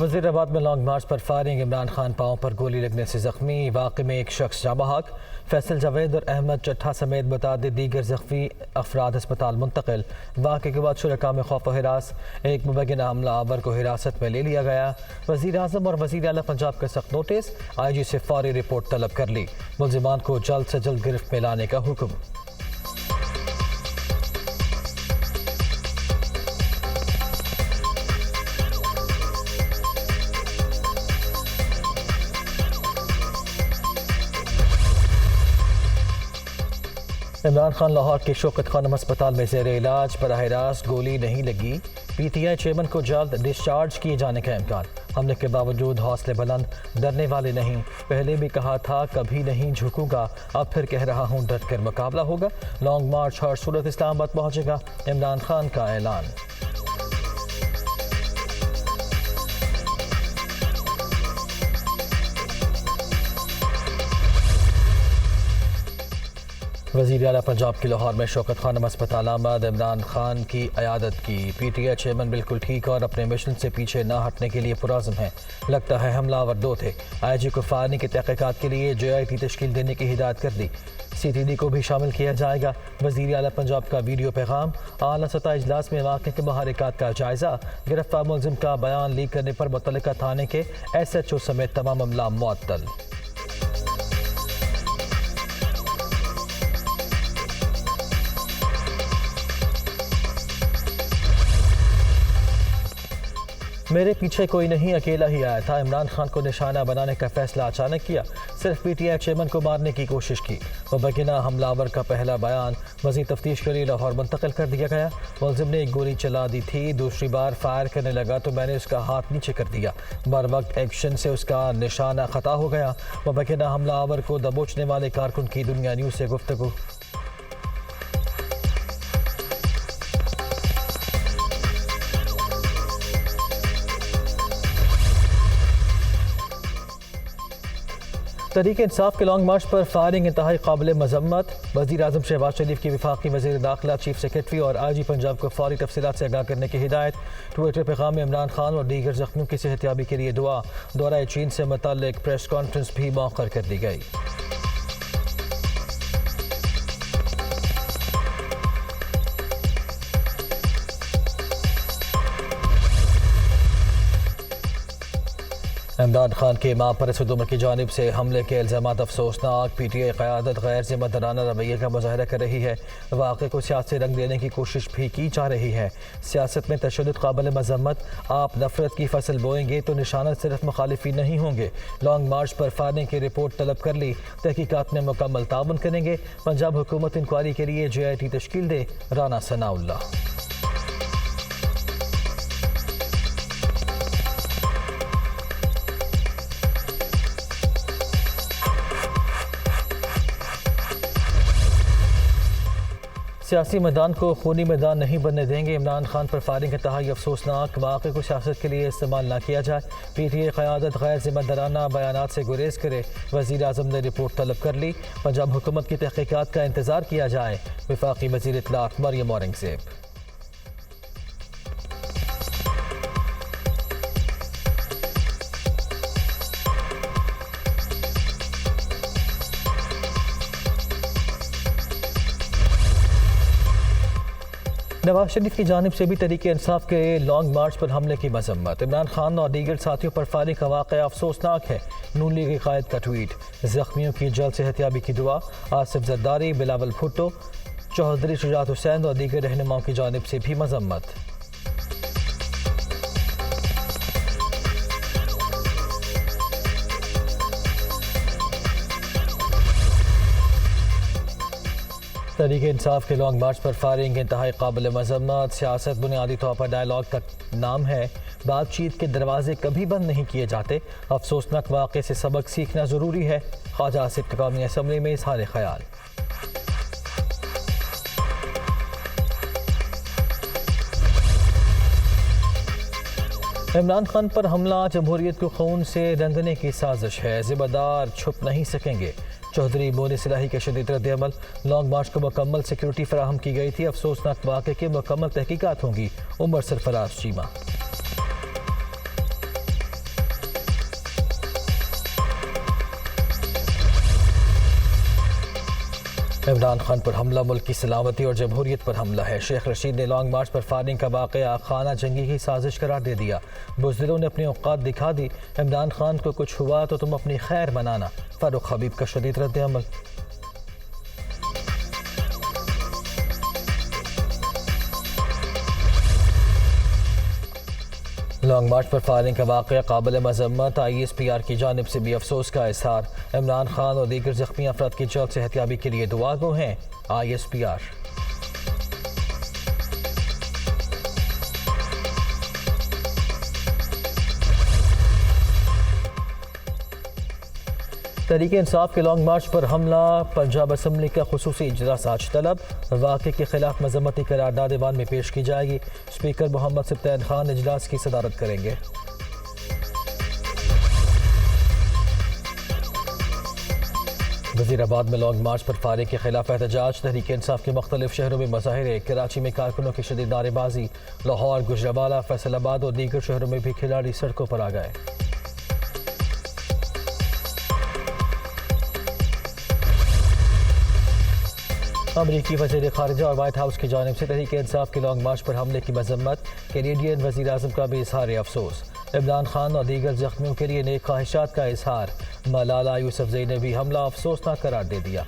वज़ीराबाद में लॉन्ग मार्च पर फायरिंग, इमरान खान पाँव पर गोली लगने से जख्मी। वाक़े में एक शख्स जाँ बहक। फैसल जावेद और अहमद चट्ठा समेत बताते दीगर जख्मी अफराद अस्पताल मुंतकिल। वाक़े के बाद शुरका में खौफ व हिरास, एक मुबैना हमला आवर को हिरासत में ले लिया गया। वज़ीर आज़म और वज़ीर आला पंजाब का सख्त नोटिस, IG से फौरी रिपोर्ट तलब कर ली। मुल्ज़िमान को जल्द से जल्द गिरफ्त में लाने का हुक्म। इमरान खान लाहौर के शौकत खानम अस्पताल में ज़ेर इलाज, बराह रास्त गोली नहीं लगी। PTI चेयरमैन को जल्द डिस्चार्ज किए जाने का इम्कान। हमले के बावजूद हौसले बुलंद, डरने वाले नहीं। पहले भी कहा था कभी नहीं झुकूंगा, अब फिर कह रहा हूँ डट कर मुकाबला होगा। लॉन्ग मार्च हर सूरत इस्लामाबाद पहुँचेगा, इमरान खान का ऐलान। वज़ीर आला पंजाब की लाहौर में शौकत खानम अस्पताल आमद, इमरान खान की अयादत की। PTI चेयरमैन बिल्कुल ठीक और अपने मिशन से पीछे ना हटने के लिए पुराज़म है। लगता है हमलावर दो थे। IG को फायरिंग की तहक़ीक़ात के लिए JIT तश्कील देने की हिदायत कर दी। CTD को भी शामिल किया जाएगा। वज़ीर आला पंजाब का वीडियो पैगाम। आला सतह इजलास में वाक़े के महरिकात का जायज़ा। गिरफ्तार मुलजिम का बयान लीक करने पर मुतल्लिका थाने के SHO समेत तमाम मामला मुअत्तल। मेरे पीछे कोई नहीं, अकेला ही आया था। इमरान खान को निशाना बनाने का फैसला अचानक किया। सिर्फ PTI चेयरमैन को मारने की कोशिश की। मुबैना हमलावर का पहला बयान मज़ीद तफ्तीश के लिए लाहौर मुंतकिल कर दिया गया। मुलजिम ने एक गोली चला दी थी, दूसरी बार फायर करने लगा तो मैंने उसका हाथ नीचे कर दिया। बर वक्त एक्शन से उसका निशाना ख़ता हो गया। मुबैना हमलावर को दबोचने वाले कारकुन की दुनिया न्यूज़ से गुफ्तगू। तहरीक इंसाफ के लॉन्ग मार्च पर फायरिंग इंतहाई काबिल मजम्मत। वज़ीर आज़म शहबाज शरीफ की वफाकी वज़ीर दाखिला, चीफ सेक्रेटरी और IG पंजाब को फौरी तफसीलात से आगाह करने की हिदायत। ट्विटर पैगाम में इमरान खान और दीगर जख्मियों की सेहतयाबी के लिए दुआ। दौरा चीन से मुतल्लिक प्रेस कॉन्फ्रेंस भी मौखर कर दी गई। इमरान खान के मां पर असद उमर की जानिब से हमले के इल्ज़ामात अफसोसनाक। PTI क़यादत गैर ज़िम्मेदाराना रवैये का मुज़ाहरा कर रही है। वाक़े को सियासी रंग देने की कोशिश भी की जा रही है। सियासत में तशद्दुद काबिल मज़म्मत। आप नफरत की फसल बोएंगे तो निशाना सिर्फ मुखालिफी नहीं होंगे। लॉन्ग मार्च पर फायरिंग की रिपोर्ट तलब कर ली। तहकीकात में मुकम्मल ताउन करेंगे। पंजाब हुकूमत इंक्वायरी के लिए JIT तश्कील दे। राना सनाउल्लाह। सियासी मैदान को खूनी मैदान नहीं बनने देंगे। इमरान खान पर फायरिंग इंतहाई अफसोसनाक। वाक़े को सियासत के लिए इस्तेमाल ना किया जाए। PTI क़यादत गैर ज़िम्मेदाराना बयानात से गुरेज करे। वज़ीर आज़म ने रिपोर्ट तलब कर ली। पंजाब हुकूमत की तहक़ीक़ात का इंतज़ार किया जाए। वफाकी वज़ीर इत्तलात मरियम औरंगज़ेब। नवाज शरीफ की जानिब से भी तहरीक इंसाफ के लॉन्ग मार्च पर हमले की मजम्मत। इमरान खान और दीगर साथियों पर फायरिंग का वाक़या अफसोसनाक है। नून लीग कायद का ट्वीट। जख्मियों की जल्द सेहतयाबी की दुआ। आसिफ जरदारी, बिलावल भुट्टो, चौधरी शुजात हुसैन और दीगर रहनुमाओं की जानिब से भी मजम्मत। तहरीक इंसाफ के लॉन्ग मार्च पर फायरिंग इंतहाई काबिल मजम्मत। सियासत बुनियादी तौर पर डायलॉग का नाम है। बातचीत के दरवाजे कभी बंद नहीं किए जाते। अफसोसनाक वाक़े से सबक सीखना ज़रूरी है। ख्वाजा आसिफ कौमी असम्बली में इज़हार ख्याल। इमरान खान पर हमला जमहूरियत को खून से रंगने की साजिश है। ज़िम्मेदार छुप नहीं सकेंगे। चौधरी मोनी सिलाही के शदीद रद्द-ए-अमल। लॉन्ग मार्च को मुकम्मल सिक्योरिटी फराहम की गई थी। अफसोसनाक वाक़े की मुकम्मल तहकीकात होंगी। उमर सरफराज चीमा। इमरान खान पर हमला मुल्क की सलामती और जमहूरियत पर हमला है। शेख रशीद ने लॉन्ग मार्च पर फायरिंग का वाक़या खाना जंगी की साजिश करार दे दिया। बुज़दिलों ने अपनी औकात दिखा दी। इमरान खान को कुछ हुआ तो तुम अपनी खैर मनाना। फारूक हबीब का शदीद रद्द-ए-अमल। लॉन्ग मार्च पर फायरिंग का वाक़या काबिल मज़म्मत। ISPR की जानिब से भी अफसोस का इज़हार। इमरान खान और दीगर ज़ख्मी अफराद की जल्द सेहतियाबी के लिए दुआ गो हैं ISPR। तहरीक इंसाफ के लॉन्ग मार्च पर हमला। पंजाब असम्बली का खुसूसी इजलास आज तलब। वाक़े के खिलाफ मजम्मती करारदाद दीवान में पेश की जाएगी। स्पीकर मोहम्मद सिब्तैन खान इजलास की सदारत करेंगे। वज़ीराबाद में लॉन्ग मार्च पर फायरिंग के खिलाफ एहतजाज। तहरीक इंसाफ के मुख्तलिफ शहरों में मुजाहिरे। कराची में कारकुनों की शदीद नारेबाजी। लाहौर, गुजरावाला, फैसलाबाद और दीगर शहरों में भी खिलाड़ी सड़कों पर आ गए। अमरीकी वज़ीर ख़ारिजा और वाइट हाउस की जानिब से तहरीक इंसाफ के लॉन्ग मार्च पर हमले की मजम्मत। कैनेडियन वज़ीर आज़म का भी इजहार अफसोस। इमरान खान और दीगर ज़ख्मियों के लिए नेक ख्वाहिशात का इजहार। मलाला यूसुफजई ने भी हमला अफसोसनाक करार दे दिया।